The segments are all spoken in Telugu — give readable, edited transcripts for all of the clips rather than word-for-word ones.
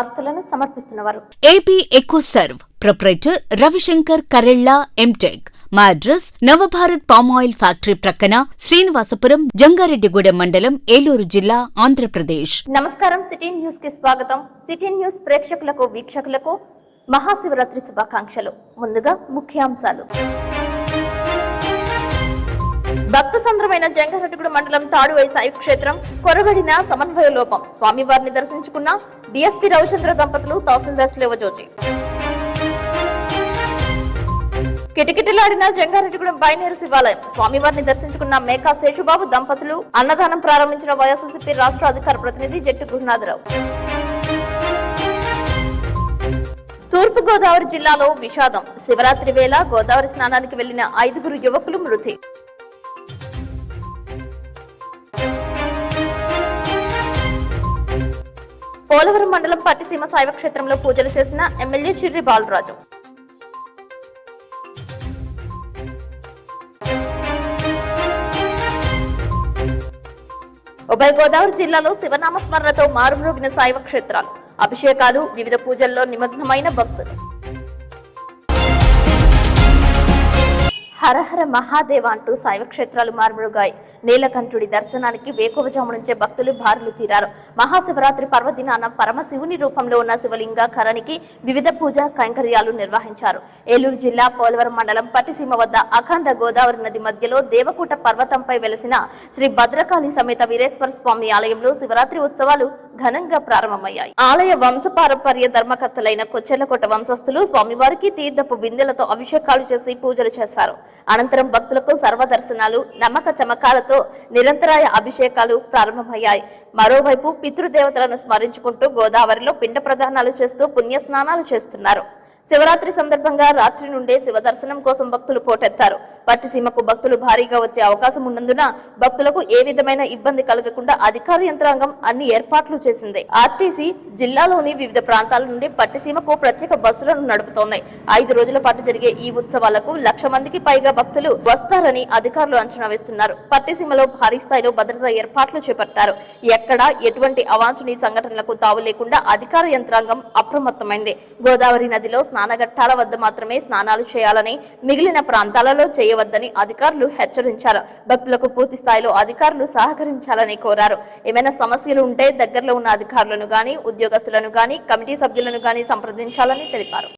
వార్తలను సమర్పిస్తున్నవారు AP Ecoserve proprietor Ravishankar Karella MTech. మా అడ్రస్ నవభారత్ పామాయిల్ ఫ్యాక్టరీ ప్రక్కన, శ్రీనివాసపురం, జంగారెడ్డిగూడెం మండలం, ఏలూరు జిల్లా, ఆంధ్రప్రదేశ్. నమస్కారం. సిటీ న్యూస్ కి స్వాగతం. సిటీ న్యూస్ ప్రేక్షకులకు, వీక్షకులకు మహాశివరాత్రి శుభాకాంక్షలు. ముందుగా ముఖ్యాంశాలు. భక్త సంద్రమైన జంగారెడ్డిగూడెం మండలం తాడువై సాయి క్షేత్రం కొరవడిన సమన్వయ లోపం. స్వామివారిని దర్శించుకున్న డిఎస్పీ రవిచంద్ర దంపతులు, తహసీల్దార్ శివజ్యోతి. కిటకిటలాడిన జంగారెడ్డిగూడెం బైనేరు శివాలయం. స్వామివారిని దర్శించుకున్న మేకా శేషుబాబు దంపతులు. అన్నదానం ప్రారంభించిన వైఎస్ఆర్సీపీ రాష్ట్ర అధికార ప్రతినిధి జట్టి గురునాథరావు. తూర్పు గోదావరి జిల్లాలో విషాదం. శివరాత్రి వేళ గోదావరి స్నానానికి వెళ్లిన 5 యువకులు మృతి. పోలవరం మండలం పట్టిసీమ శైవ క్షేత్రంలో పూజలు చేసిన ఎమ్మెల్యే చిర్రి బాలరాజు. ఉభయ గోదావరి జిల్లాలో శివనామ స్మరణతో మారుమ్రోగిన శైవ క్షేత్రాలు. అభిషేకాలు, వివిధ పూజల్లో నిమగ్నమైన భక్తులు. హరహర మహాదేవ అంటూ శైవ క్షేత్రాలు మారుమ్రోగాయి. నీలకంఠుడి దర్శనానికి వేకువజాము నుంచే భక్తులు బారులు తీరారు. మహాశివరాత్రి పర్వదినాన పరమశివుని రూపంలో ఉన్న శివలింగ ఖరానికి వివిధ పూజా కైంకర్యాలు నిర్వహించారు. ఏలూరు జిల్లా పోలవరం మండలం పట్టిసీమ వద్ద అఖండ గోదావరి నది మధ్యలో దేవకూట పర్వతంపై వెలసిన శ్రీ భద్రకాళి సమేత వీరేశ్వర స్వామి ఆలయంలో శివరాత్రి ఉత్సవాలు ఘనంగా ప్రారంభమయ్యాయి. ఆలయ వంశపారంపర్య ధర్మకర్తలైన కొచ్చెర్లకోట వంశస్థులు స్వామివారికి తీర్థపు బిందెలతో అభిషేకాలు చేసి పూజలు చేశారు. అనంతరం భక్తులకు సర్వదర్శనాలు, నమ్మక చమకాలతో నిరంతరాయ అభిషేకాలు ప్రారంభమయ్యాయి. మరోవైపు పితృదేవతలను స్మరించుకుంటూ గోదావరిలో పిండ ప్రదానాలు చేస్తూ పుణ్యస్నానాలు చేస్తున్నారు. శివరాత్రి సందర్భంగా రాత్రి నుండే శివ దర్శనం కోసం భక్తులు పోటెత్తారు. పట్టిసీమకు భక్తులు భారీగా వచ్చే అవకాశం ఉన్నందున భక్తులకు ఏ విధమైన ఇబ్బంది కలగకుండా అధికార యంత్రాంగం అన్ని ఏర్పాట్లు చేసింది. ఆర్టీసీ జిల్లాలోని వివిధ ప్రాంతాల నుండి పట్టిసీమకు ప్రత్యేక బస్సులను నడుపుతోంది. 5 రోజుల పాటు జరిగే ఈ ఉత్సవాలకు 1,00,000 మందికి పైగా భక్తులు వస్తారని అధికారులు అంచనా వేస్తున్నారు. పట్టిసీమలో భారీ స్థాయిలో భద్రతా ఏర్పాట్లు చేపట్టారు. ఎక్కడా ఎటువంటి అవాంఛనీయ సంఘటనలకు తావు లేకుండా అధికార యంత్రాంగం అప్రమత్తమైంది. గోదావరి నదిలో స్నానఘట్టాల వద్ద మాత్రమే స్నానాలు చేయాలని, మిగిలిన ప్రాంతాలలో చేయవద్దని అధికారులు హెచ్చరించారు. భక్తులకు పూర్తి స్థాయిలో అధికారులు సహకరించాలని కోరారు. ఏమైనా సమస్యలు ఉంటే దగ్గరలో ఉన్న అధికారులను గాని, ఉద్యోగస్తులను గాని, కమిటీ సభ్యులను గాని సంప్రదించాలని తెలిపారు.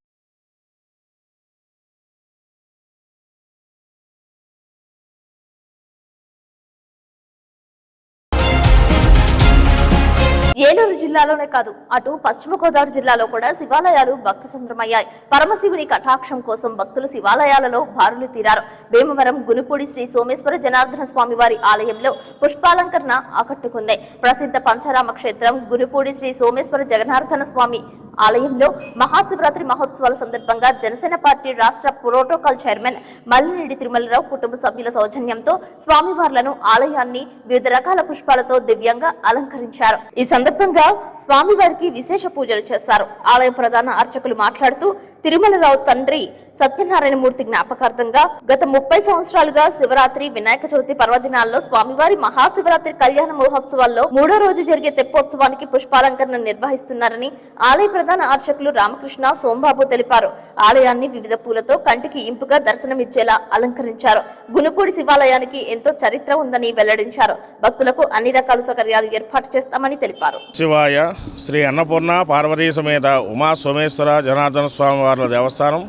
ఏలూరు జిల్లాలోనే కాదు, అటు పశ్చిమ గోదావరి జిల్లాలో కూడా శివాలయాలు భక్త సంద్రమయ్యాయి. పరమశివుని కటాక్షం కోసం భక్తులు శివాలయాలలో బారులు తీరారు. భీమవరం గునుపూడి శ్రీ సోమేశ్వర జనార్దన స్వామి వారి ఆలయంలో పుష్పాలంకరణ ఆకట్టుకుంది. ప్రసిద్ధ పంచరామ క్షేత్రం గునుపూడి శ్రీ సోమేశ్వర జనార్దన స్వామి ఆలయంలో మహాశివరాత్రి మహోత్సవాల సందర్భంగా జనసేన పార్టీ రాష్ట్ర ప్రోటోకాల్ చైర్మన్ మల్లినేడి తిరుమలరావు కుటుంబ సభ్యుల సౌజన్యంతో స్వామివార్లను ఆలయాన్ని వివిధ రకాల పుష్పాలతో దివ్యంగా అలంకరించారు. ఈ సందర్భంగా స్వామివారికి విశేష పూజలు చేశారు. ఆలయ ప్రధాన అర్చకులు మాట్లాడుతూ తిరుమలరావు తండ్రి సత్యనారాయణమూర్తి జ్ఞాపకార్థంగా గత 30 సంవత్సరాలుగా శివరాత్రి, వినాయక చవితి పర్వదినాల్లో స్వామివారి మహాశివరాత్రి కళ్యాణ మహోత్సవాల్లో 3వ రోజు జరిగే తెప్పోత్సవానికి పుష్పాలంకరణ నిర్వహిస్తున్నారని ఆలయ ప్రధాన అర్చకులు రామకృష్ణ, సోంబాబు తెలిపారు. ఆలయాన్ని వివిధ పూలతో కంటికి ఇంపుగా దర్శనమిచ్చేలా అలంకరించారు. గునుపూడి శివాలయానికి ఎంతో చరిత్ర ఉందని వెల్లడించారు. భక్తులకు అన్ని రకాల సౌకర్యాలు ఏర్పాటు చేస్తామని తెలిపారు. శివాయ శ్రీ అన్నపూర్ణ పార్వతీ సమేత ఉమా సోమేశ్వర జనార్దన స్వామి వార్ల దేవస్థానం,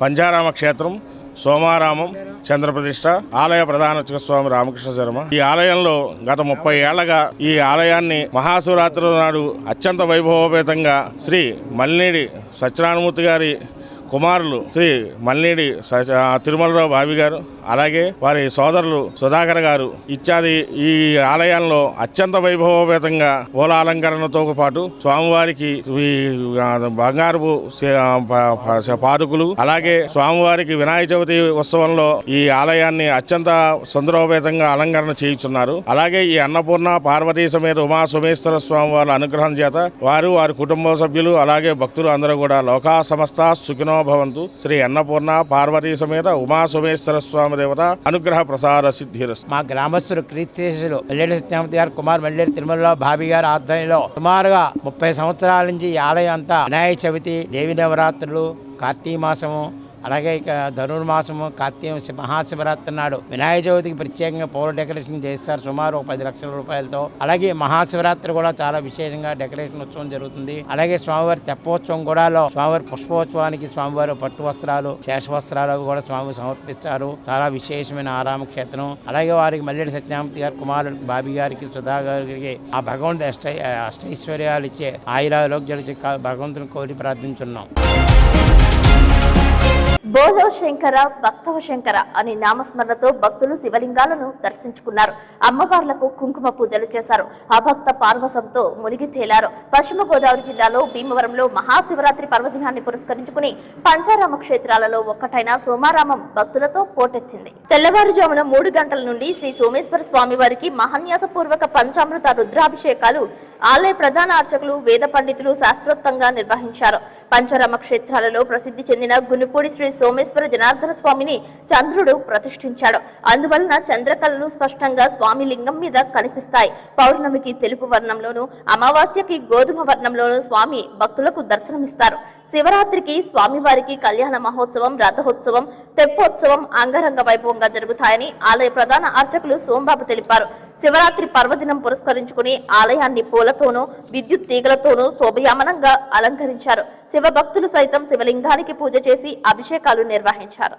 పంచారామ క్షేత్రం, సోమారామం, చంద్రప్రతిష్ఠ, ఆలయ ప్రధాన అర్చక స్వామి రామకృష్ణ శర్మ. ఈ ఆలయంలో గత 30 ఏళ్లగా ఈ ఆలయాన్ని మహాశివరాత్రి నాడు అత్యంత వైభవోపేతంగా శ్రీ మల్లినేడి సత్యనారాయణమూర్తి గారి కుమారులు శ్రీ మల్లినేడి తిరుమలరావు బావి గారు, అలాగే వారి సోదరులు సుధాకర్ గారు ఇత్యాది ఈ ఆలయంలో అత్యంత వైభవోపేతంగా పూల అలంకరణతో పాటు స్వామివారికి బంగారపు పాదుకులు, అలాగే స్వామివారికి వినాయక చవితి ఉత్సవంలో ఈ ఆలయాన్ని అత్యంత సుందరోపేతంగా అలంకరణ చేయుచున్నారు. అలాగే ఈ అన్నపూర్ణ పార్వతీ సమేత ఉమా సోమేశ్వర స్వామి వారి అనుగ్రహం చేత వారి కుటుంబ సభ్యులు అలాగే భక్తులు అందరూ కూడా లోకా సమస్త సుఖినో భవంతు. శ్రీ అన్నపూర్ణ పార్వతీ సమేత ఉమా సోమేశ్వర స్వామి దేవత అనుగ్రహ ప్రసార సిద్ధిరస్తు. మా గ్రామస్తులు క్రీస్తేశులు మల్లెడి సత్యనారాయణ గారు కుమార్ మల్లెడి తిరుమలలో భాబీ గారి ఆధ్వర్యంలో సుమారుగా 30 సంవత్సరాల నుంచి ఈ ఆలయం అంతా వినాయక చవితి, దేవి నవరాత్రులు, కార్తీక మాసము, అలాగే ఇక ధనుర్మాసము, కార్తీక మహాశివరాత్రి నాడు వినాయక చవితికి ప్రత్యేకంగా పౌర డెకరేషన్ చేస్తారు సుమారు 10 లక్షల రూపాయలతో. అలాగే మహాశివరాత్రి కూడా చాలా విశేషంగా డెకరేషన్ ఉత్సవం జరుగుతుంది. అలాగే స్వామివారి తెప్పోత్సవం కూడా స్వామివారి పుష్పోత్సవానికి స్వామివారి పట్టు వస్త్రాలు, శేష వస్త్రాలు కూడా స్వామి సమర్పిస్తారు. చాలా విశేషమైన ఆరామ క్షేత్రం. అలాగే వారికి మల్లెడి సత్యనారాయణ గారి కుమారుడు బాబీ గారికి, సుధా గారికి ఆ భగవంతుడు అష్టైశ్వర్యాలు ఇచ్చే ఆయురారోగ్యాలు ఇచ్చే భగవంతుని కోరి ప్రార్థించున్నాం. బోలో శంకర భక్తవ శంకర అనే నామస్మరణతో భక్తులు శివలింగాలను దర్శించుకున్నారు. అమ్మవార్లకు కుంకుమ పూజలు చేశారు. అభక్త పార్వసంతో మునిగి తేలారు. పశ్చిమ గోదావరి జిల్లాలో భీమవరంలో మహాశివరాత్రి పర్వదినాన్ని పురస్కరించుకుని పంచారామ క్షేత్రాలలో ఒక్కటైన సోమారామం భక్తులతో పోటెత్తింది. తెల్లవారుజామున 3 గంటల నుండి శ్రీ సోమేశ్వర స్వామి వారికి మహాన్యాసపూర్వక పంచామృత రుద్రాభిషేకాలు ఆలయ ప్రధాన అర్చకులు, వేద పండితులు శాస్త్రోక్తంగా నిర్వహించారు. పంచారామ క్షేత్రాలలో ప్రసిద్ధి చెందిన గునుపూడి శ్రీ సోమేశ్వర జనార్దన స్వామిని చంద్రుడు ప్రతిష్ఠించాడు. అందువలన చంద్రకళలు స్పష్టంగా స్వామి లింగం మీద కనిపిస్తాయి. పౌర్ణమికి తెలుపు వర్ణంలోను, అమావాస్యకి గోధుమ వర్ణంలోను స్వామి భక్తులకు దర్శనమిస్తారు. శివరాత్రికి స్వామివారికి కళ్యాణ మహోత్సవం, రథోత్సవం, తెప్పోత్సవం అంగరంగ వైభవంగా జరుగుతాయని ఆలయ ప్రధాన అర్చకులు సోంబాబు తెలిపారు. శివరాత్రి పర్వదినం పురస్కరించుకుని ఆలయాన్ని పూలతోనూ, విద్యుత్ తీగలతోనూ శోభయామనంగా అలంకరించారు. శివ భక్తులు సైతం శివలింగానికి పూజ చేసి అభిషేకాలు నిర్వహించారు.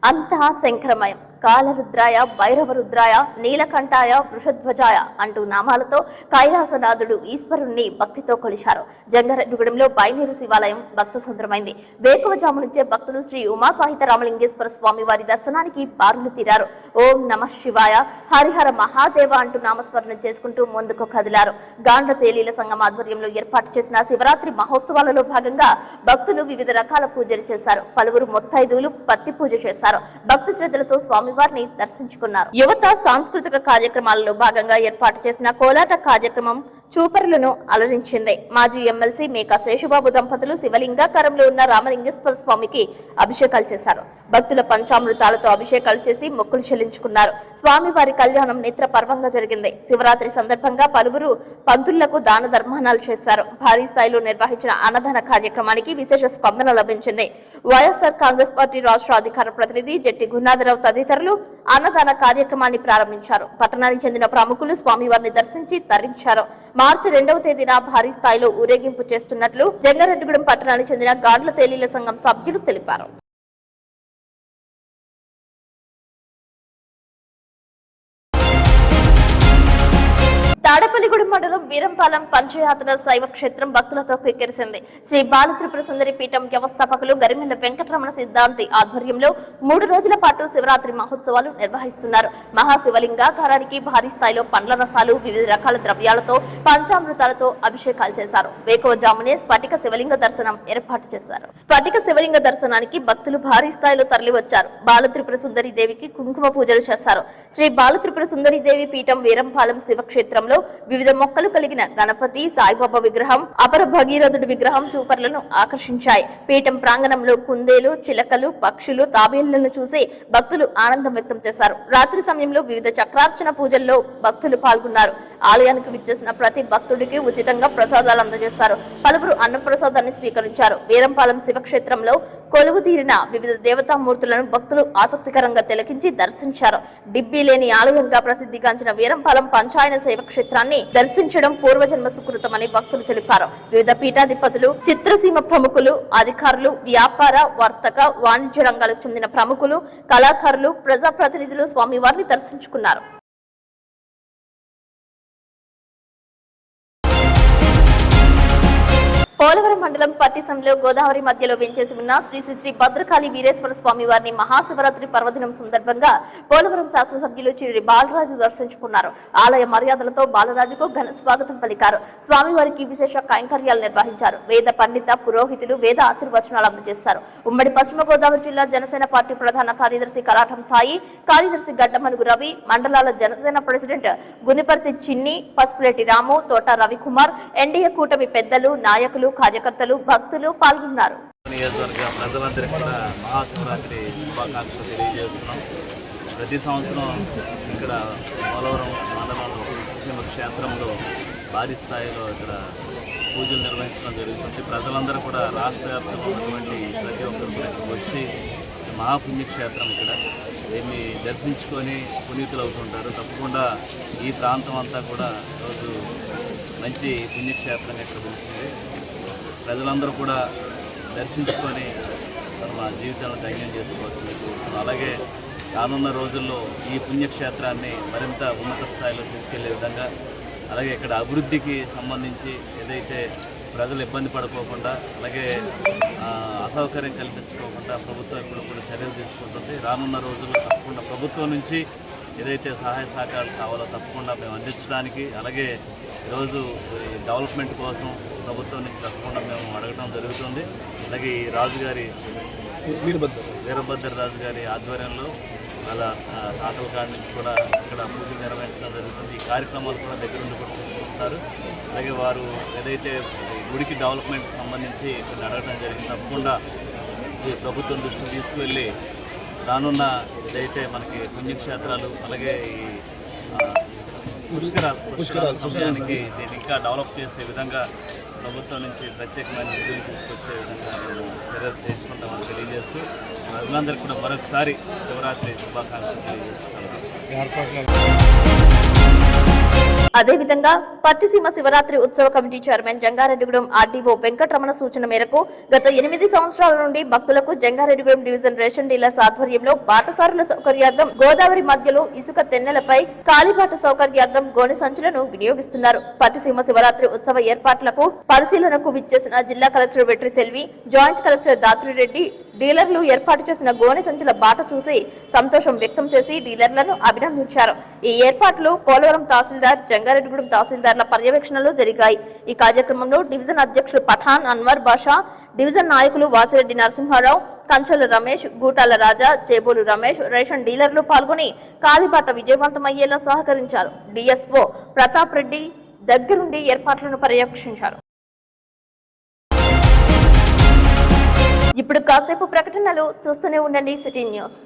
అంతా శంకరమయం. కాలరుద్రాయ, భైరవరుద్రాయ, నీలకంఠాయ, వృషధ్వజాయ అంటూ నామాలతో కైలాసనాథుడు ఈశ్వరుణ్ణి భక్తితో కొలిచారు. జంగారెడ్డిగూడెంలో బైనేరు శివాలయం భక్త సంద్రమైంది. వేకువజాము నుంచే భక్తులు శ్రీ ఉమాసాహిత రామలింగేశ్వర స్వామి వారి దర్శనానికి బారులు తీరారు. ఓం నమ శివాయ, హరిహర మహాదేవ అంటూ నామస్మరణ చేసుకుంటూ ముందుకు కదిలారు. గాండ్ల తేలీల సంఘం ఆధ్వర్యంలో ఏర్పాటు చేసిన శివరాత్రి మహోత్సవాలలో భాగంగా భక్తులు వివిధ రకాల పూజలు చేశారు. పలువురు మొత్తైదువులు పత్తి పూజ చేశారు. భక్తి శ్రద్ధలతో స్వామి వారిని దర్శించుకున్నారు. యువత సాంస్కృతిక కార్యక్రమాలలో భాగంగా ఏర్పాటు చేసిన కోలాట కార్యక్రమం చూపరులను అలరించింది. మాజీ ఎమ్మెల్సీ మేకా శేషుబాబు దంపతులు శివలింగాకారంలో ఉన్న రామలింగేశ్వర స్వామికి అభిషేకాలు చేశారు. భక్తుల పంచామృతాలతో అభిషేకాలు చేసి మొక్కులు చెల్లించుకున్నారు. స్వామివారి కళ్యాణం నేత్ర పర్వంగా జరిగింది. శివరాత్రి సందర్భంగా పలువురు పంతులకు దాన ధర్మానాలు చేశారు. భారీ స్థాయిలో నిర్వహించిన అన్నదాన కార్యక్రమానికి విశేష స్పందన లభించింది. వైఎస్ఆర్ కాంగ్రెస్ పార్టీ రాష్ట్ర అధికార ప్రతినిధి జట్టి గురునాథరావు తదితరులు అన్నదాన కార్యక్రమాన్ని ప్రారంభించారు. పట్టణానికి చెందిన ప్రముఖులు స్వామివారిని దర్శించి తరించారు. మార్చి 2వ తేదీన భారీ స్థాయిలో ఊరేగింపు చేస్తున్నట్లు జంగారెడ్డిగూడెం పట్టణానికి చెందిన గాండ్ల తేలీల సంఘం సభ్యులు తెలిపారు. తాడపల్లిగూడెం మండలం వీరంపాలెం పంచయాత్ర శైవ క్షేత్రం భక్తులతో కిక్కిరిసింది. శ్రీ బాలత్రిపుర సుందరి పీఠం వ్యవస్థాపకులు గరిమెల్ల వెంకటరమణ సిద్ధాంతి ఆధ్వర్యంలో 3 రోజుల పాటు శివరాత్రి మహోత్సవాలు నిర్వహిస్తున్నారు. మహాశివలింగాకారానికి భారీ స్థాయిలో పండ్ల రసాలు, వివిధ రకాల ద్రవ్యాలతో, పంచామృతాలతో అభిషేకాలు చేశారు. వేకువజామునే స్ఫటిక శివలింగ దర్శనం ఏర్పాటు చేశారు. స్ఫటిక శివలింగ దర్శనానికి భక్తులు భారీ స్థాయిలో తరలివచ్చారు. బాలత్రిపుర సుందరి దేవికి కుంకుమ పూజలు చేశారు. శ్రీ బాలత్రిపుర సుందరి దేవి పీఠం వీరంపాలెం శివక్షేత్రంలో వివిధ మొక్కలు కలిగిన గణపతి, సాయిబాబా విగ్రహం, అపర భగీరథుడి విగ్రహం చూపర్లను ఆకర్షించాయి. పీఠం ప్రాంగణంలో కుందేలు, చిలకలు, పక్షులు, తాబేళ్లను చూసి భక్తులు ఆనందం వ్యక్తం చేశారు. రాత్రి సమయంలో వివిధ చక్రార్చన పూజల్లో భక్తులు పాల్గొన్నారు. ఆలయానికి విచ్చేసిన ప్రతి భక్తుడికి ఉచితంగా ప్రసాదాలు అందజేశారు. పలువురు అన్నప్రసాదాన్ని స్వీకరించారు. వీరంపాలెం శివక్షేత్రంలో కొలువు తీరిన వివిధ దేవతామూర్తులను భక్తులు ఆసక్తికరంగా తిలకించి దర్శించారు. డిబ్బీ లేని ఆలయంగా ప్రసిద్ధిగాంచిన వీరంపాలెం పంచాయన శైవక్షేత్రాన్ని దర్శించడం పూర్వజన్మ సుకృతమని భక్తులు తెలిపారు. వివిధ పీఠాధిపతులు, చిత్రసీమ ప్రముఖులు, అధికారులు, వ్యాపార, వర్తక, వాణిజ్య రంగాలకు చెందిన ప్రముఖులు, కళాకారులు, ప్రజాప్రతినిధులు స్వామివారిని దర్శించుకున్నారు. పోలవరం మండలం పట్టిసంలో గోదావరి మధ్యలో వెంచేసి ఉన్న శ్రీ శ్రీ శ్రీ భద్రకాళి వీరేశ్వర స్వామి వారిని మహాశివరాత్రి పర్వదినం సందర్భంగా పోలవరం శాసనసభ్యులు చిరి బాలరాజు దర్శించుకున్నారు. ఆలయ మర్యాదలతో బాలరాజుకు ఘన స్వాగతం పలికారు. స్వామివారికి విశేష కైంకర్యాలు నిర్వహించారు. వేద పండిత పురోహితులు వేద ఆశీర్వచనాలు అందజేశారు. ఉమ్మడి పశ్చిమ గోదావరి జిల్లా జనసేన పార్టీ ప్రధాన కార్యదర్శి కరాఠం సాయి, కార్యదర్శి గడ్డమనుగు రవి, మండలాల జనసేన ప్రెసిడెంట్ గునిపర్తి చిన్ని, పసుపులేటి రాము, తోట రవికుమార్, ఎన్డీఏ కూటమి పెద్దలు, నాయకులు, కార్యకర్తలు, భక్తులు పాల్గొన్నారు. నియోజకవర్గ ప్రజలందరికీ కూడా మహాశివరాత్రి శుభాకాంక్షలు తెలియజేస్తున్నాం. ప్రతి సంవత్సరం ఇక్కడ పోలవరం మండలంలో శ్రీమ క్షేత్రంలో భారీ స్థాయిలో ఇక్కడ పూజలు నిర్వహించడం జరుగుతుంది. ప్రజలందరూ కూడా రాష్ట్ర వ్యాప్తంగా ఉన్నటువంటి ప్రతి ఒక్కరు కూడా వచ్చి మహాపుణ్యక్షేత్రం ఇక్కడ దీన్ని దర్శించుకొని పునీతులు అవుతుంటారు. తప్పకుండా ఈ ప్రాంతం అంతా కూడా రోజు మంచి పుణ్యక్షేత్రంగా ఇక్కడ పిలిచింది. ప్రజలందరూ కూడా దర్శించుకొని మా జీవితాలను ధైర్యం చేసుకోవాల్సింది. అలాగే రానున్న రోజుల్లో ఈ పుణ్యక్షేత్రాన్ని మరింత ఉన్నత స్థాయిలో తీసుకెళ్లే విధంగా, అలాగే ఇక్కడ అభివృద్ధికి సంబంధించి ఏదైతే ప్రజలు ఇబ్బంది పడుకోకుండా, అలాగే అసౌకర్యం కల్పించుకోకుండా ప్రభుత్వం ఇప్పుడు కూడా చర్యలు తీసుకుంటుంది. రానున్న రోజుల్లో తప్పకుండా ప్రభుత్వం నుంచి ఏదైతే సహాయ సహకారాలు కావాలో తప్పకుండా మేము అందించడానికి, అలాగే ఈరోజు డెవలప్మెంట్ కోసం ప్రభుత్వం నుంచి తప్పకుండా మేము అడగడం జరుగుతుంది. అలాగే ఈ రాజుగారి వీరభద్ర రాజు గారి ఆధ్వర్యంలో అలా తాతల కాడి నుంచి కూడా ఇక్కడ పూజలు నిర్వహించడం జరుగుతుంది. ఈ కార్యక్రమాలు కూడా దగ్గర నుండి కూడా చూసుకుంటారు. అలాగే వారు ఏదైతే గుడికి డెవలప్మెంట్కి సంబంధించి ఇక్కడ అడగడం జరిగింది. తప్పకుండా ఈ ప్రభుత్వం దృష్టికి తీసుకువెళ్ళి రానున్న ఏదైతే మనకి పుణ్యక్షేత్రాలు, అలాగే ఈ పుష్కరాల సమయానికి దీన్ని ఇంకా డెవలప్ చేసే విధంగా ప్రభుత్వం నుంచి ప్రత్యేకమైన నిధులు తీసుకొచ్చే విధంగా మేము చర్యలు చేసుకుంటామని తెలియజేస్తూ ప్రజలందరికీ కూడా మరొకసారి శివరాత్రి శుభాకాంక్షలు తెలియజేస్తున్నాం. అదేవిధంగా పట్టిసీమ శివరాత్రి ఉత్సవ committee chairman Jangareddygudem RDO Venkataramana సూచన మేరకు గత 8 సంవత్సరాల నుండి భక్తులకు జంగారెడ్డిగూడెం డివిజన్ రేషన్ డీలర్స్ ఆధ్వర్యంలో బాటసారుల సౌకర్యార్థం గోదావరి మధ్యలో ఇసుక తెన్నెలపై కాలిబాట సౌకర్యార్థం గోనె సంచులను వినియోగిస్తున్నారు. పట్టిసీమ శివరాత్రి ఉత్సవ ఏర్పాట్లకు పరిశీలనకు విచ్చేసిన జిల్లా collector Vetri Selvi, joint collector Dhatri Reddy డీలర్లు ఏర్పాటు చేసిన గోనె సంచుల బాట చూసి సంతోషం వ్యక్తం చేసి డీలర్లను అభినందించారు. ఈ ఏర్పాట్లు పోలవరం తహసీల్దార్, జంగారెడ్డిగూడెం తహసీల్దార్ల పర్యవేక్షణలో జరిగాయి. ఈ కార్యక్రమంలో డివిజన్ అధ్యక్షులు పఠాన్ అన్వర్ బాషా, డివిజన్ నాయకులు వాసిరెడ్డి నరసింహారావు, కంచెల రమేష్, గూటాల రాజా, చేబోలు రమేష్, రేషన్ డీలర్లు పాల్గొని కాలిబాట విజయవంతమయ్యేలా సహకరించారు. డిఎస్ఓ ప్రతాప్ రెడ్డి దగ్గరుండి ఏర్పాట్లను పర్యవేక్షించారు. ఇప్పుడు కాసేపు ప్రకటనలు చూస్తూనే ఉండండి సిటీ న్యూస్.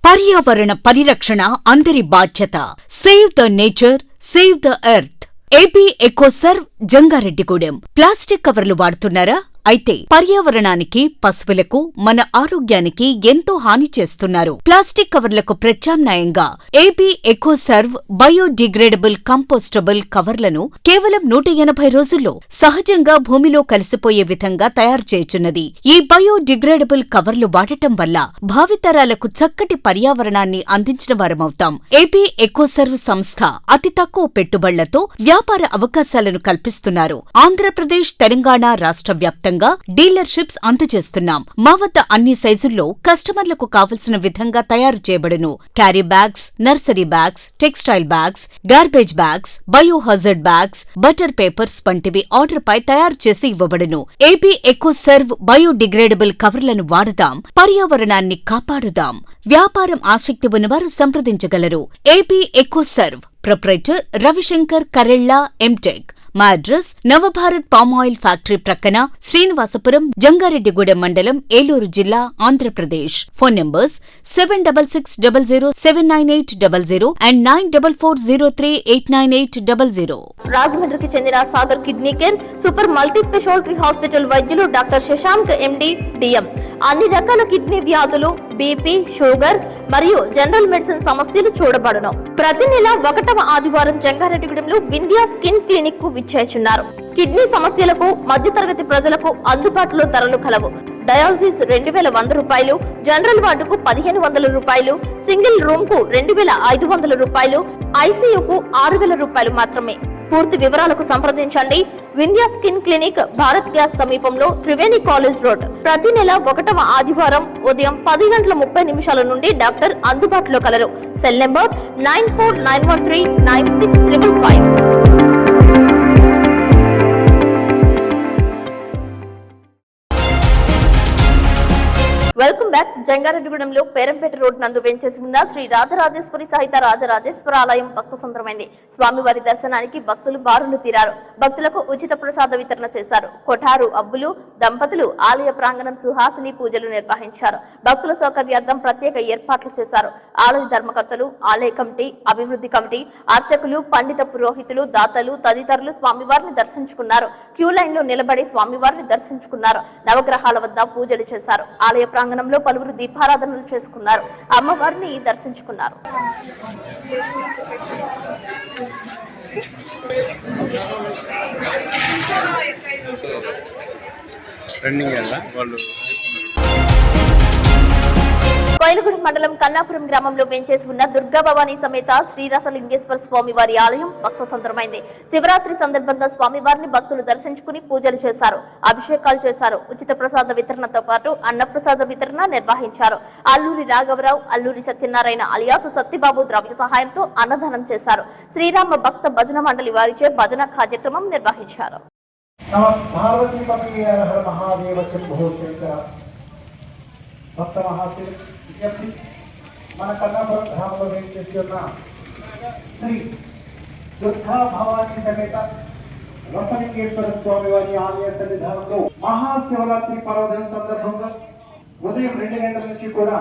పర్యావరణ పరిరక్షణ అందరి బాధ్యత. Save the nature, save the earth. AP Ecoserve Jangareddygudem. Plastic కవర్లు వాడుతున్నారా? అయితే పర్యావరణానికి, పశువులకు, మన ఆరోగ్యానికి ఎంతో హాని చేస్తున్నారు. ప్లాస్టిక్ కవర్లకు ప్రత్యామ్నాయంగా ఏపీ ఎకోసర్వ్ బయోడిగ్రేడబుల్ కంపోస్టబుల్ కవర్లను కేవలం 180 రోజుల్లో సహజంగా భూమిలో కలిసిపోయే విధంగా తయారు చేయుచున్నది. ఈ బయోడిగ్రేడబుల్ కవర్లు వాడటం వల్ల భావితరాలకు చక్కటి పర్యావరణాన్ని అందించిన వారమవుతాం. ఏపీ ఎకోసర్వ్ సంస్థ అతి తక్కువ పెట్టుబడులతో వ్యాపార అవకాశాలను కల్పిస్తున్నారు. ఆంధ్రప్రదేశ్, తెలంగాణ రాష్ట్ర వ్యాప్తంగా డీలర్షిప్స్ అందజేస్తున్నాం. మా వద్ద అన్ని సైజుల్లో కస్టమర్లకు కావలసిన విధంగా తయారు చేయబడును. Carry bags, nursery bags, textile bags, garbage bags, biohazard bags, butter papers వంటివి ఆర్డర్ పై తయారు చేసి ఇవ్వబడును. ఏపీ ఎకోసర్వ్ బయోడిగ్రేడబుల్ కవర్లను వాడదాం, పర్యావరణాన్ని కాపాడుదాం. వ్యాపారం ఆసక్తి ఉన్నవారు సంప్రదించగలరు. AP Ecoserve proprietor Ravishankar Karella MTech. మా అడ్రస్ నవభారత్ పామాయిల్ ఫ్యాక్టరీ ప్రక్కన, శ్రీనివాసపురం, జంగారెడ్డిగూడెం మండలం, ఏలూరు జిల్లా, ఆంధ్రప్రదేశ్. Phone numbers 7660079800 and 9440389800. రాజమండ్రికి చెందిన Sagar kidney care super multi speciality hospital వైద్యులు డాక్టర్ శశాంక్ ఎండి డిఎం అన్ని రకాల కిడ్నీ వ్యాధులు, బీపీ, షుగర్ మరియు జనరల్ మెడిసిన్ సమస్యలు చూడబడును. ప్రతి నెల 1వ ఆదివారం జంగారెడ్డిగూడెంలో వింధ్యా స్కిన్ క్లినిక్ కు విచ్చేస్తున్నారు. కిడ్నీ సమస్యలకు మధ్యతరగతి ప్రజలకు అందుబాటులో ధరలు కలవు. డయాలసిస్ 2100 రూపాయలు, జనరల్ వార్డుకు 1500 రూపాయలు, సింగిల్ రూమ్ కు 2500 రూపాయలు, ఐసీయూకు 6000 రూపాయలు మాత్రమే. పూర్తి వివరాలకు సంప్రదించండి. Vindhya skin clinic, Bharat gas సమీపంలో, త్రివేణి కాలేజ్ రోడ్. ప్రతి నెల 1వ ఆదివారం ఉదయం 10:30 నుండి డాక్టర్ అందుబాటులో కలరు. Cell number 9491396555. Welcome back. జంగారెడ్డిగూడెంలో పేరంపేట రోడ్ నందు వెంచేసి ఉన్న శ్రీ రాజరాజేశ్వరి సహిత రాజరాజేశ్వర ఆలయం భక్త సంద్రమైంది. స్వామివారి దర్శనానికి భక్తులు బారులు తీరారు. భక్తులకు ఉచిత ప్రసాద వితరణ చేశారు. కొఠారు అబ్బులు దంపతులు ఆలయ ప్రాంగణం సుహాసిని పూజలు నిర్వహించారు. భక్తుల సౌకర్యార్థం ప్రత్యేక ఏర్పాట్లు చేశారు. ఆలయ ధర్మకర్తలు, ఆలయ కమిటీ, అభివృద్ధి కమిటీ, అర్చకులు, పండిత పురోహితులు, దాతలు తదితరులు స్వామివారిని దర్శించుకున్నారు. క్యూ లైన్ లో నిలబడి స్వామివారిని దర్శించుకున్నారు. నవగ్రహాల వద్ద పూజలు చేశారు. ఆలయ ప్రాంగణంలో పలువురు దీపారాధనలు చేసుకున్నారు. అమ్మవారిని దర్శించుకున్నారు. కోయిలగూడెం మండలం కన్నాపురం గ్రామంలో వెంచేసి ఉన్న దుర్గా భవానీ సమేత శ్రీరసలింగేశ్వర స్వామి వారి ఆలయం భక్త సంద్రమైంది. శివరాత్రి సందర్భంగా స్వామివారిని భక్తులు దర్శించుకుని పూజలు చేశారు. అభిషేకాలు చేశారు. ఉచిత ప్రసాద వితరణతో పాటు అన్నప్రసాద వితరణ నిర్వహించారు. అల్లూరి రాఘవరావు, అల్లూరి సత్యనారాయణ అలియాస్ సత్యబాబు ద్రవ్య సహాయంతో అన్నదానం చేశారు. శ్రీరామ భక్త భజన మండలి వారిచే భజన కార్యక్రమం నిర్వహించారు. భక్త మహాశివ మన కన్నాపురం గ్రామంలో వేయించేసి ఉన్న శ్రీ దుర్గా భవానీ సమేత రసలింగేశ్వర స్వామి వారి ఆలయ సన్నిధానంలో మహాశివరాత్రి పర్వదినం సందర్భంగా ఉదయం 2 గంటల నుంచి కూడా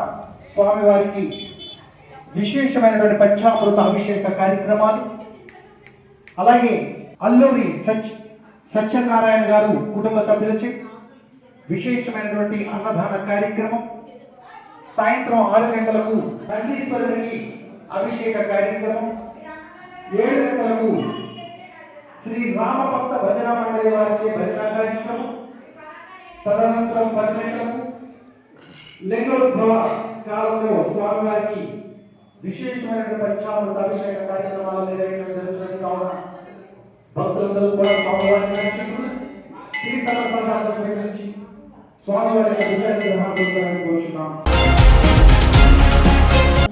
స్వామివారికి విశేషమైనటువంటి పంచామృత అభిషేక కార్యక్రమాలు, అలాగే అల్లూరి సత్యనారాయణ గారు కుటుంబ సభ్యులచే విశేషమైనటువంటి అన్నదాన కార్యక్రమం, సాయంత్రం 6 గంటలకు నందీశ్వరుడికి అభిషేక కార్యక్రమం, 7 గంటలకు శ్రీ రామభక్త భజన మండలి వారిచే భజన కార్యక్రమం, తదనంతరం 10 గంటలకు లింగోద్భవ కాలంలో స్వామివారికి విశేషమైనటువంటి పంచామృత అభిషేక కార్యక్రమాలు నిర్వహించడం జరుగుతుంది. కావున భక్తులందరూ కూడా స్వామివారిని దర్శించుకుని తీర్థప్రసాదాలను స్వీకరించి స్వామివారి గ్రహాన్ని కోరుచున్నాం.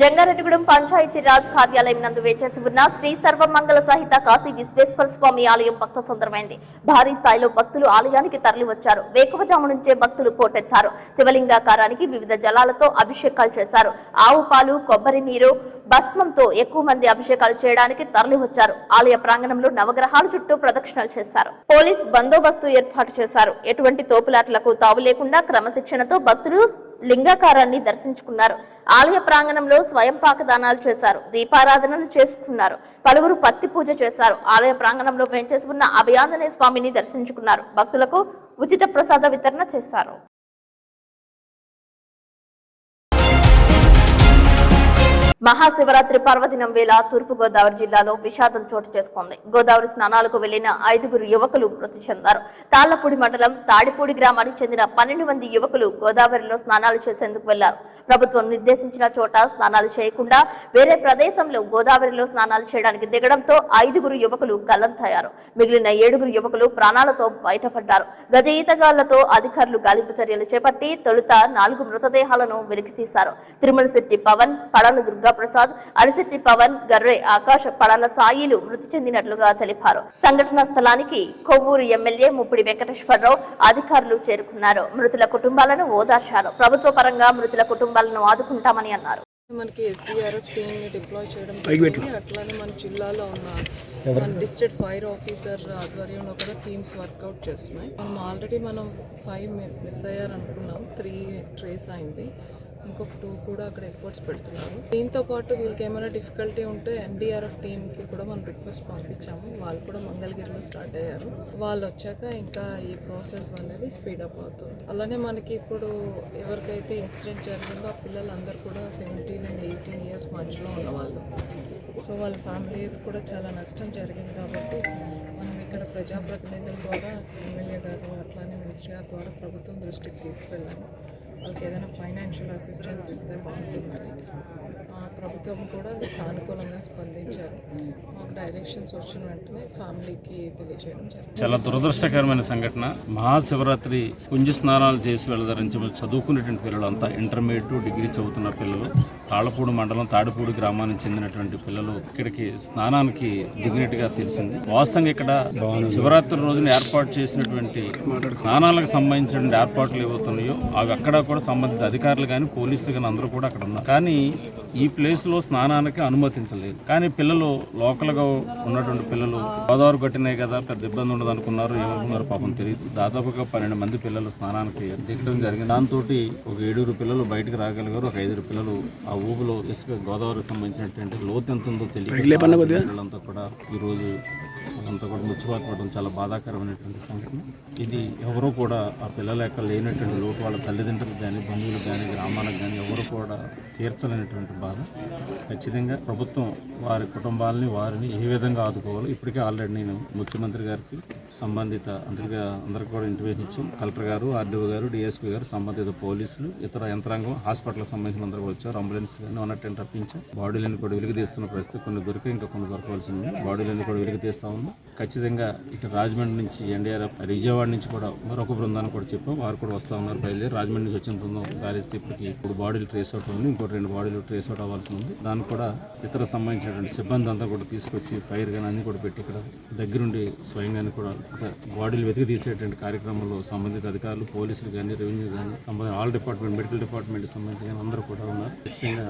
జంగారెడ్డిగూడెం పంచాయతీ రాజ్ కార్యాలయం నందు వేచేసి ఉన్న శ్రీ సర్వమంగళ సహిత కాశీ విశ్వేశ్వర స్వామి ఆలయం భక్త సుందరమైంది. భారీ స్థాయిలో భక్తులు ఆలయానికి తరలివచ్చారు. వేకువజాము నుంచే భక్తులు పోటెత్తారు. శివలింగాకారానికి వివిధ జలాలతో అభిషేకాలు చేశారు. ఆవు పాలు, కొబ్బరి నీరు, భస్మంతో ఎక్కువ మంది అభిషేకాలు చేయడానికి తరలివచ్చారు. ఆలయ ప్రాంగణంలో నవగ్రహాల చుట్టూ ప్రదక్షిణలు చేశారు. పోలీస్ బందోబస్తు ఏర్పాటు చేశారు. ఎటువంటి తోపులాట్లకు తావు లేకుండా క్రమశిక్షణతో భక్తులు లింగాకారాన్ని దర్శించుకున్నారు. ఆలయ ప్రాంగణంలో స్వయం పాకదానాలు చేశారు. దీపారాధనలు చేసుకున్నారు. పలువురు పత్తి పూజ చేశారు. ఆలయ ప్రాంగణంలో వేంచేసి ఉన్న అభయాంజనేయ స్వామిని దర్శించుకున్నారు. భక్తులకు ఉచిత ప్రసాద వితరణ చేశారు. మహాశివరాత్రి పర్వదినం వేళ తూర్పు గోదావరి జిల్లాలో విషాదం చోటు చేసుకుంది. గోదావరి స్నానాలకు వెళ్లిన 5 యువకులు మృతి చెందారు. తాళ్లపూడి మండలం తాడిపూడి గ్రామానికి చెందిన 12 మంది యువకులు గోదావరిలో స్నానాలు చేసేందుకు వెళ్లారు. ప్రభుత్వం నిర్దేశించిన చోట స్నానాలు చేయకుండా వేరే ప్రదేశంలో గోదావరిలో స్నానాలు చేయడానికి దిగడంతో 5 యువకులు గల్లంతయ్యారు. మిగిలిన 7 యువకులు ప్రాణాలతో బయటపడ్డారు. గజ ఈతగాళ్లతో అధికారులు గాలింపు చర్యలు చేపట్టి తొలుత 4 మృతదేహాలను వెలికితీశారు. తిరుమలశెట్టి పవన్, పడాల దుర్గాప్రసాద్, అరిశెట్టి పవన్, గర్రె ఆకాశ్, పడాల సాయిలు మృతి చెందినట్లుగా తెలిపారు. సంఘటనా స్థలానికి కొవ్వూరు ఎమ్మెల్యే ముప్పిడి వెంకటేశ్వరరావు అధికారులు చేరుకున్నారు. మృతుల కుటుంబాలను ఓదార్చారు. ప్రభుత్వ పరంగా మృతుల కుటుంబాలను ఆదుకుంటామని అన్నారు. మనకి ఎస్డీఆర్ఎఫ్ టీమ్ని డిప్లాయ్ చేయడం జరిగింది. అట్లానే మన జిల్లాలో ఉన్న మన డిస్ట్రిక్ట్ ఫైర్ ఆఫీసర్ ఆధ్వర్యంలో కూడా టీమ్స్ వర్కౌట్ చేస్తున్నాయి. మనం 5 మిస్ అయ్యారు అనుకున్నాం. 3 ట్రేస్ అయింది. ఇంకొక 2 కూడా అక్కడ ఎఫర్ట్స్ పెడుతున్నారు. దీంతో పాటు వీళ్ళకి ఏమైనా డిఫికల్టీ ఉంటే ఎన్డీఆర్ఎఫ్ టీమ్కి కూడా మనం రిక్వెస్ట్ పంపించాము. వాళ్ళు కూడా మంగళగిరిలో స్టార్ట్ అయ్యారు. వాళ్ళు వచ్చాక ఇంకా ఈ ప్రాసెస్ అనేది స్పీడప్ అవుతుంది. అలానే మనకి ఇప్పుడు ఎవరికైతే ఇన్సిడెంట్ జరిగిందో ఆ పిల్లలందరూ కూడా 17 and 18 years మధ్యలో ఉన్నవాళ్ళు. సో వాళ్ళ ఫ్యామిలీస్ కూడా చాలా నష్టం జరిగింది కాబట్టి మనం ఇక్కడ ప్రజాప్రతినిధుల ద్వారా ఎమ్మెల్యే గారు అట్లానే మినిస్టర్ గారి ద్వారా ప్రభుత్వం దృష్టికి తీసుకెళ్ళాము. వాళ్ళకి ఏదైనా ఫైనాన్షియల్ అసిస్టెన్స్ ఇస్తే బాగుంటుందని ప్రభుత్వం కూడా సానుకూలంగా స్పందించారు. మాకు డైరెక్షన్స్ వచ్చిన వెంటనే ఫ్యామిలీకి తెలియజేయడం జరిగింది. చాలా దురదృష్టకరమైన సంఘటన. మహాశివరాత్రి పుంజ స్నానాలు చేసి వెళ్తారని చెప్పి చదువుకునేటువంటి పిల్లలు అంతా ఇంటర్మీడియట్ డిగ్రీ చదువుతున్న పిల్లలు, తాళపూడి మండలం తాడిపూడి గ్రామానికి చెందినటువంటి పిల్లలు ఇక్కడికి స్నానానికి దిగినట్టుగా తెలిసింది. వాస్తవంగా ఇక్కడ శివరాత్రి రోజున ఏర్పాటు చేసినటువంటి స్నానాలకు సంబంధించినటువంటి ఏర్పాట్లు ఏవవుతున్నాయో అవి అక్కడ కూడా సంబంధిత అధికారులు కానీ పోలీసులు కానీ అందరూ కూడా అక్కడ ఉన్నారు. కానీ ఈ ప్లేస్లో స్నానానికి అనుమతించలేదు. కానీ పిల్లలు లోకల్గా ఉన్నటువంటి పిల్లలు గోదావరి కట్టినాయి కదా పెద్ద ఇబ్బంది ఉండదు అనుకున్నారు. ఏమనుకున్నారు పాపం తెలియదు. దాదాపుగా 12 మంది పిల్లలు స్నానానికి దిగడం జరిగింది. దాంతో ఒక 7 పిల్లలు బయటకు రాగలిగారు. ఒక 5 పిల్లలు ఆ ఊబులో ఇసుక గోదావరికి సంబంధించినటువంటి లోతు ఎంత ఉందో తెలియదు. పిల్లలంతా కూడా ఈరోజు అంతా కూడా ముచ్చిపాటు పడడం చాలా బాధాకరమైనటువంటి సంఘటన. ఇది ఎవరూ కూడా ఆ పిల్లల యొక్క లేనటువంటి లోటు వాళ్ళ తల్లిదండ్రులకు కానీ బంధువులకు కానీ గ్రామాలకు కానీ ఎవరు కూడా తీర్చలేనటువంటి బాధ. ఖచ్చితంగా ప్రభుత్వం వారి కుటుంబాలని వారిని ఏ విధంగా ఆదుకోవాలో ఇప్పటికే ఆల్రెడీ నేను ముఖ్యమంత్రి గారికి సంబంధిత అందరికీ కూడా ఇంటిమేషన్ ఇచ్చాం. కలెక్టర్ గారు, ఆర్డీఓ గారు, డిఎస్పీ గారు, సంబంధిత పోలీసులు, ఇతర యంత్రాంగం, హాస్పిటల్కి సంబంధించిన అందరూ వచ్చారు. అంబులెన్స్ కానీ 110 రప్పించాం. బాడీలను కూడా వెలికి తీస్తున్న పరిస్థితి కొన్ని దొరికి ఇంకా కొన్ని దొరకవలసి ఉంది. బాడీలను కూడా వెలికి తీస్తా ఉంది. ఖచ్చితంగా ఇటు రాజమండ్రి నుంచి ఎన్డీఆర్ఎఫ్, విజయవాడ నుంచి కూడా మరొక బృందాన్ని కూడా చెప్పాం. వారు కూడా వస్తూ ఉన్నారు. బయలుదేరి రాజమండ్రి నుంచి వచ్చిన బృందం గాలిస్తే ఇప్పటికి 3 బాడీలు ట్రేస్ అవుట్ ఉంది. ఇంకో 2 బాడీలు ట్రేస్ అవుట్ అవ్వాల్సి ఉంది. దానికి కూడా ఇతర సంబంధించినటువంటి సిబ్బంది అంతా కూడా తీసుకొచ్చి ఫైర్ కానీ అన్ని కూడా పెట్టి ఇక్కడ దగ్గరుండి స్వయంగానే కూడా బాడీలు వెతికి తీసేటువంటి కార్యక్రమంలో సంబంధిత అధికారులు, పోలీసులు కానీ, రెవెన్యూ కానీ, ఆల్ డిపార్ట్మెంట్, మెడికల్ డిపార్ట్మెంట్ సంబంధించి కానీ అందరూ కూడా ఉన్నారు. ఖచ్చితంగా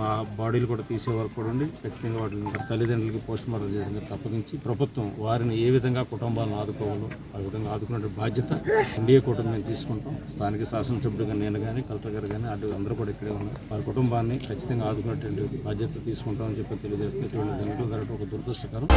ఆ బాడీలు కూడా తీసే వరకు కూడా ఉండి ఖచ్చితంగా వాటిని తల్లిదండ్రులకి పోస్ట్ మార్టం చేసిన తప్పగించి ప్రభుత్వం వారిని ఏ విధంగా కుటుంబాలను ఆదుకోవాలో ఆ విధంగా ఆదుకునే బాధ్యత ఎన్డీఏ కూటమి మేము తీసుకుంటాం. స్థానిక శాసనసభ్యుడిగా నేను కానీ, కలెక్టర్ గారు కానీ, అందరూ కూడా ఇక్కడే ఉన్నారు. వారి కుటుంబాన్ని ఖచ్చితంగా ఆదుకునేటువంటి బాధ్యత తీసుకుంటామని చెప్పి తెలియజేస్తే ఇటువంటి జనరల్ జరగడం ఒక దురదృష్టకరం.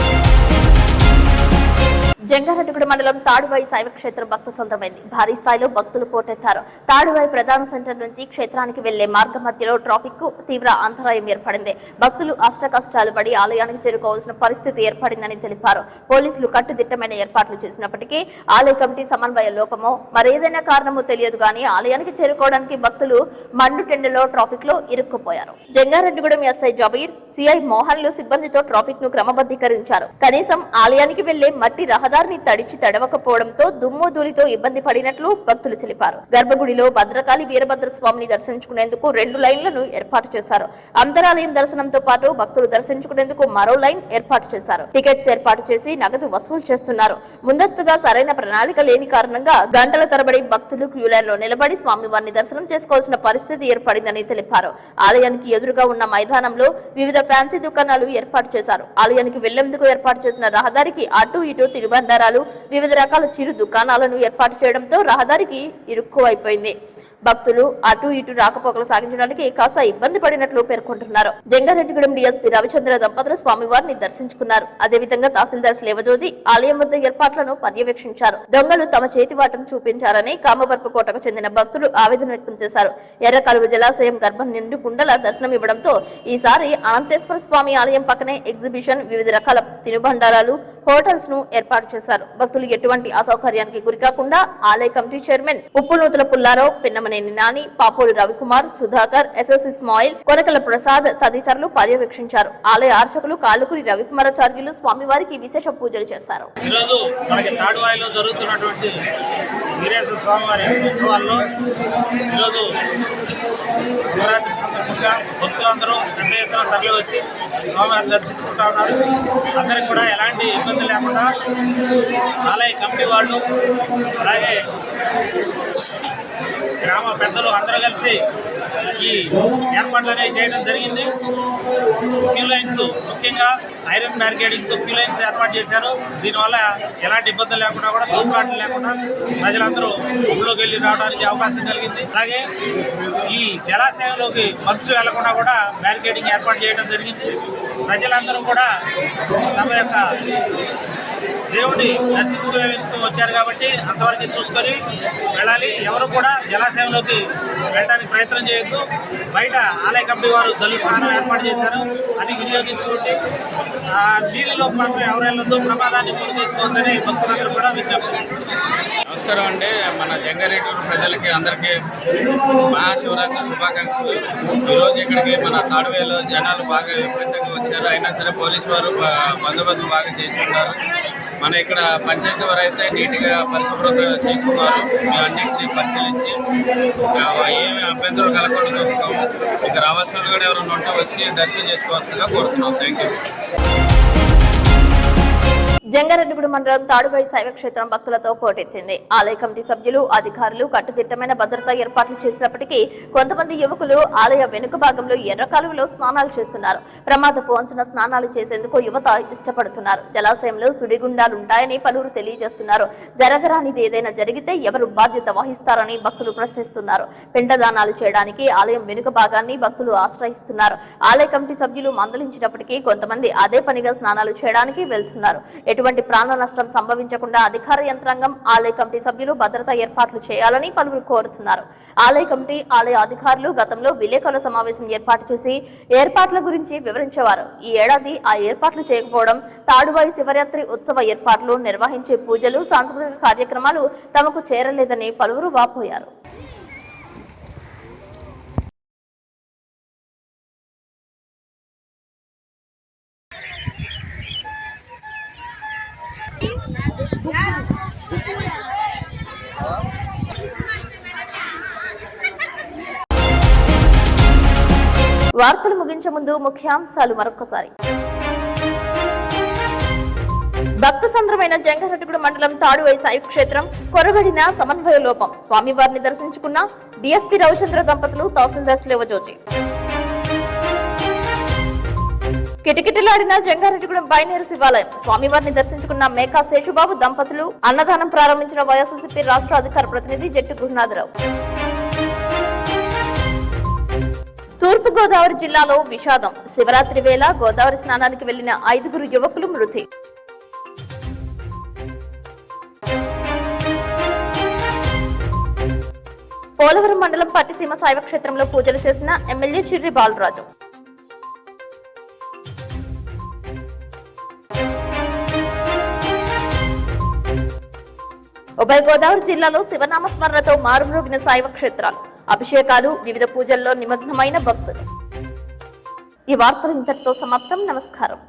జంగారెడ్డిగూడ మండలం తాడువాయి శైవ క్షేత్రం భక్త సొంతమైంది. భారీ స్థాయిలో భక్తులు పోటెత్తారు. తాడువాయి ప్రధాన సెంటర్ నుంచి క్షేత్రానికి వెళ్లే మార్గ మధ్యలో ట్రాఫిక్ కు తీవ్ర అంతరాయం ఏర్పడింది. భక్తులు అష్టకష్టాలు పడి ఆలయానికి చేరుకోవాల్సిన పరిస్థితి ఏర్పడిందని తెలిపారు. పోలీసులు కట్టుదిట్టమైన ఏర్పాట్లు చేసినప్పటికీ ఆలయ కమిటీ సమన్వయ లోపమో మరేదైనా కారణమో తెలియదు గానీ ఆలయానికి చేరుకోవడానికి భక్తులు మండుటెండలో ట్రాఫిక్ లో ఇరుక్కుపోయారు. జంగారెడ్డిగూడెం ఎస్ఐ జబీర్, సిఐ మోహన్లు సిబ్బందితో ట్రాఫిక్ ను క్రమబద్ధీకరించారు. కనీసం ఆలయానికి వెళ్లే మట్టి రహదారిని తడిచి తడవకపోవడంతో దుమ్ము ధూళితో ఇబ్బంది పడినట్లు భక్తులు తెలిపారు. గర్భగుడిలో భద్రకాళి వీరభద్ర స్వామిని దర్శించుకునేందుకు 2 లైన్లను ఏర్పాటు చేశారు. అంతరాలయం దర్శనంతో పాటు భక్తులు దర్శించుకునేందుకు మరో లైన్ ఏర్పాటు చేశారు. టికెట్స్ ఏర్పాటు చేసి నగదు వసూలు చేస్తున్నారు. ముందస్తుగా సరైన ప్రణాళిక లేని కారణంగా గంటల తరబడి భక్తులు క్యూ లైన్ లో నిలబడి స్వామివారిని దర్శనం చేసుకోవాల్సిన పరిస్థితి ఏర్పడిందని తెలిపారు. ఆలయానికి ఎదురుగా ఉన్న మైదానంలో వివిధ ఫ్యాన్సీ దుకాణాలు ఏర్పాటు చేశారు. ఆలయానికి వెళ్లేందుకు ఏర్పాటు చేసిన రహదారికి అటు ఇటు తిరుబండారాలు, వివిధ రకాల చిరు దుకాణాలను ఏర్పాటు చేయడంతో రహదారికి ఇరుక్కువైపోయింది. భక్తులు అటు ఇటు రాకపోకలు సాగించడానికి కాస్త ఇబ్బంది పడినట్లు పేర్కొంటున్నారు. జంగారెడ్డిగూడెం డీఎస్పీ రవిచంద్ర దంపతులు స్వామివారిని దర్శించుకున్నారు. అదేవిధంగా తహసీల్దార్ స్లేవజోజి ఆలయం వద్ద ఏర్పాట్లను పర్యవేక్షించారు. దొంగలు తమ చేతివాటం చూపించారని కామవరపు కోటకు చెందిన భక్తులు ఆవేదన వ్యక్తం చేశారు. ఎర్రకాలువ జలాశయం గర్భం నిండు కుండల దర్శనం ఇవ్వడంతో ఈసారి అనంతేశ్వర స్వామి ఆలయం పక్కనే ఎగ్జిబిషన్, వివిధ రకాల తినుబండారాలు, హోటల్స్ ను ఏర్పాటు చేశారు. భక్తులు ఎటువంటి అసౌకర్యానికి గురికాకుండా ఆలయ committee chairman Uppunuthula Pullarao, Pinnamaneni Nani, Papolu Ravikumar, Sudhakar, SS Ismail, Korakala Prasad తదితరులు పర్యవేక్షించారు. ఆలయ అర్చకులు కాళ్ళకూరి రవికుమారాచార్యులు స్వామివారికి విశేష పూజలు చేశారు. ఈరోజు మనకి తాడువాయిలో జరుగుతున్నటువంటి వీరేశ్వర స్వామివారి ఉత్సవాల్లో ఈరోజు శివరాత్రి సందర్భంగా భక్తులందరూ పెద్ద ఎత్తున తరలి వచ్చి స్వామివారిని దర్శించుకుంటా ఉన్నారు. అందరికి కూడా ఎలాంటి ఇబ్బంది లేకుండా ఆలయ కమిటీ వాళ్ళు అలాగే గ్రామ పెద్దలు అందరూ కలిసి ఈ ఏర్పాట్లు అనేవి చేయడం జరిగింది. క్యూ లైన్స్, ముఖ్యంగా ఐరన్ బ్యారికేడింగ్తో క్యూ లైన్స్ ఏర్పాటు చేశారు. దీనివల్ల ఎలాంటి ఇబ్బందులు లేకుండా కూడా దూపులాటలు లేకుండా ప్రజలందరూ ఊళ్ళోకి వెళ్ళి రావడానికి అవకాశం కలిగింది. అలాగే ఈ జలాశయంలోకి మనుషులు వెళ్లకుండా కూడా బ్యారికేడింగ్ ఏర్పాటు చేయడం జరిగింది. ప్రజలందరూ కూడా తమ యొక్క దేవుడిని దర్శించుకునే వ్యక్తితో వచ్చారు కాబట్టి అంతవరకు చూసుకొని వెళ్ళాలి. ఎవరు కూడా జలాశయంలోకి వెళ్ళడానికి ప్రయత్నం చేయొద్దు. బయట ఆలయ కమిటీ వారు జల్లు స్నానం ఏర్పాటు చేశారు, అది వినియోగించుకుంటే నీళ్ళలో మాత్రం ఎవరు వెళ్ళొద్దు, ప్రమాదాన్ని పొంది తెచ్చుకోవద్దని భక్తులందరూ కూడా విజ్ఞప్తి. నమస్కారం అండి. మన జంగారెడ్డి ప్రజలకి అందరికీ మహాశివరాత్రి శుభాకాంక్షలు. ఈరోజు ఇక్కడికి మన తాడువేలో జనాలు బాగా విపరీతంగా వచ్చారు. అయినా సరే పోలీసు వారు బందోబస్తు బాగా చేసి ఉన్నారు. మన ఇక్కడ పంచాయతీ వారు అయితే నీట్గా పరిశుభ్రత చేసుకున్నారు. మేము అన్నింటినీ పరిశీలించి ఏమి అభ్యంతరం కలగకుండా చూస్తున్నాము. ఇంకా రావాల్సిన కూడా ఎవరైనా ఉంటే వచ్చి దర్శనం చేసుకోవాల్సిందిగా కోరుతున్నాం. Thank you. జంగారెడ్డిగూడెం మండలం తాడువాయి శైవ క్షేత్రం భక్తులతో పోటెత్తింది. ఆలయ కమిటీ సభ్యులు, అధికారులు కట్టుదిట్టమైన భద్రతా ఏర్పాట్లు చేసినప్పటికీ కొంతమంది యువకులు ఆలయ వెనుక భాగంలో ఎర్ర కాలువలో స్నానాలు చేస్తున్నారు. ప్రమాదపు అంచున స్నానాలు చేసేందుకు యువత ఇష్టపడుతున్నారు. జలాశయంలో సుడిగుండాలుంటాయని పలువురు తెలియజేస్తున్నారు. జరగరానిది ఏదైనా జరిగితే ఎవరు బాధ్యత వహిస్తారని భక్తులు ప్రశ్నిస్తున్నారు. పిండదానాలు చేయడానికి ఆలయం వెనుక భాగాన్ని భక్తులు ఆశ్రయిస్తున్నారు. ఆలయ కమిటీ సభ్యులు మందలించినప్పటికీ కొంతమంది అదే పనిగా స్నానాలు చేయడానికి వెళ్తున్నారు. ఎటువంటి ప్రాణ నష్టం సంభవించకుండా అధికార యంత్రాంగం, ఆలయ కమిటీ సభ్యులు భద్రతా ఏర్పాట్లు చేయాలని పలువురు కోరుతున్నారు. ఆలయ కమిటీ, ఆలయ అధికారులు గతంలో విలేకరుల సమావేశం ఏర్పాటు చేసి ఏర్పాట్ల గురించి వివరించేవారు. ఈ ఏడాది ఆ ఏర్పాట్లు చేయకపోవడం, తాడువాయి శివరాత్రి ఉత్సవ ఏర్పాట్లు, నిర్వహించే పూజలు, సాంస్కృతిక కార్యక్రమాలు తమకు చేరలేదని పలువురు వాపోయారు. వార్తలు ముగించే ముందు ముఖ్యాంశాలు మరొకసారి. భక్త సంద్రమైన జంగారెడ్డిగూడెం మండలం తాడువాయి శైవ క్షేత్రం కొరబడిన సమన్వయ లోపం. స్వామివారిని దర్శించుకున్న డిఎస్పీ రవిచంద్ర దంపతులు, తహసీల్దార్ శివజ్యోతి. కిటకిటలాడిన జంగారెడ్డిగూడెం బైనేరు శివాలయం. స్వామివారిని దర్శించుకున్న మేకా శేషుబాబు దంపతులు. అన్నదానం ప్రారంభించిన వైఎస్ఆర్సీపీ రాష్ట్ర అధికార ప్రతినిధి జట్టు గురునాథరావు. తూర్పు గోదావరి జిల్లాలో విషాదం. శివరాత్రి వేళ గోదావరి స్నానానికి వెళ్లిన 5 యువకులు మృతి. పోలవరం మండలం పట్టిసీమ శైవ క్షేత్రంలో పూజలు చేసిన ఎమ్మెల్యే చిర్రి బాలరాజు. ఉభయ గోదావరి జిల్లాలో శివనామ స్మరణతో మారుమ్రోగిన శైవ క్షేత్రాలు. అభిషేకాలు, వివిధ పూజల్లో నిమగ్నమైన భక్తులు. ఈ వార్తలు ఇంతటితో సమాప్తం. నమస్కారం.